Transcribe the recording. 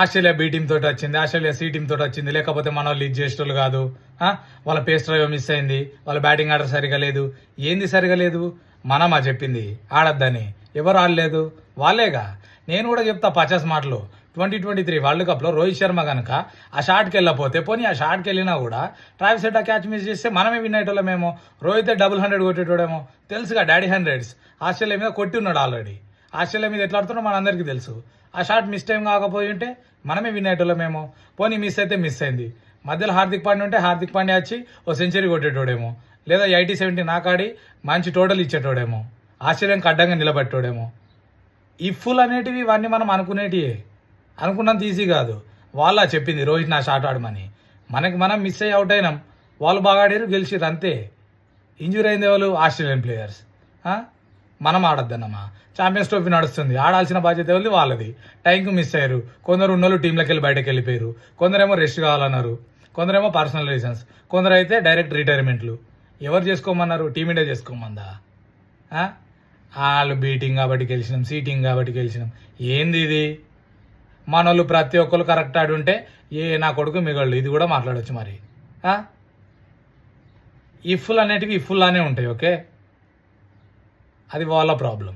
Australia B team తోటి వచ్చింది, Australia C team తోటి వచ్చింది, లేకపోతే మన వాళ్ళు ఇది చేసేటోళ్ళు కాదు, వాళ్ళ పేస్ డ్రైవ్ మిస్ అయింది, వాళ్ళ బ్యాటింగ్ ఆర్డర్ సరిగా లేదు. ఏంది సరిగా లేదు? మనమా చెప్పింది ఆడద్దని? ఎవరు ఆడలేదు? వాళ్ళేగా. నేను కూడా చెప్తా పచాస్ మాటలు. 2023 వరల్డ్ కప్లో రోహిత్ శర్మ కనుక ఆ షాట్కి వెళ్ళకపోతే, పోనీ ఆ షాట్కి వెళ్ళినా కూడా ట్రావిస్ హెడ్ ఆ క్యాచ్ మిస్ చేస్తే మనమే విన్ అయ్యేటోళ్ళమేమో. రోహిత్ 100 కొట్టేటోడేమో. తెలుసుగా డాడీ 100s ఆస్ట్రేలియా మీద కొట్టి ఉన్నాడు ఆల్రెడీ. ఆస్ట్రేలియా మీద ఎట్లా ఆడుతున్నా మన అందరికీ తెలుసు. ఆ షాట్ మిస్ టైం కాకపోయి ఉంటే మనమే విన్ అయ్యేటోళ్ళమేమో. పోనీ మిస్ అయితే మిస్ అయింది. మధ్యలో హార్దిక్ పాండ్యా ఉంటే హార్దిక్ పాండ్యా వచ్చి ఓ సెంచరీ కొట్టేటోడేమో, లేదా 80-70 నాకాడి మంచి టోటల్ ఇచ్చేటోడేమో, ఆస్ట్రేలియాకి అడ్డంగా నిలబెట్టోడేమో. ఇఫ్ఫుల్ అనేటివి ఇవన్నీ మనం అనుకునేటివే. అనుకున్నంత ఈజీ కాదు. వాళ్ళ చెప్పింది రోహిత్ నా షాట్ ఆడమని. మనం మిస్ అయ్యి అవుట్ అయినాం, వాళ్ళు బాగా ఆడారు, గెలిచిర్రు అంతే. ఇంజూరీ అయింది వాళ్ళు ఆస్ట్రేలియన్ ప్లేయర్స్. మనం ఆడద్దన్నమా? ఛాంపియన్స్ ట్రోఫీ నడుస్తుంది, ఆడాల్సిన బాధ్యత ఎవరిది? వాళ్ళది. టైంకు మిస్ అయ్యారు. కొందరు ఉన్నోళ్ళు టీంలోకి వెళ్ళి బయటకు వెళ్ళిపోయారు, కొందరేమో రెస్ట్ కావాలన్నారు, కొందరేమో పర్సనల్ రీజన్స్, కొందరు అయితే డైరెక్ట్ రిటైర్మెంట్లు. ఎవరు చేసుకోమన్నారు? టీమిండియా చేసుకోమందా? వాళ్ళు బీటింగ్ కాబట్టి గెలిచినాం, సీటింగ్ కాబట్టి గెలిచినాం. ఏంది ఇది? మనోళ్ళు ప్రతి ఒక్కరు కరెక్ట్ ఆడి ఉంటే నా కొడుకు మిగళ్ళు ఇది కూడా మాట్లాడవచ్చు మరి. ఇఫ్ఫుల్ అనేటివి ఇఫ్ఫుల్లానే ఉంటాయి. ఓకే, అది వాళ్ళ ప్రాబ్లం.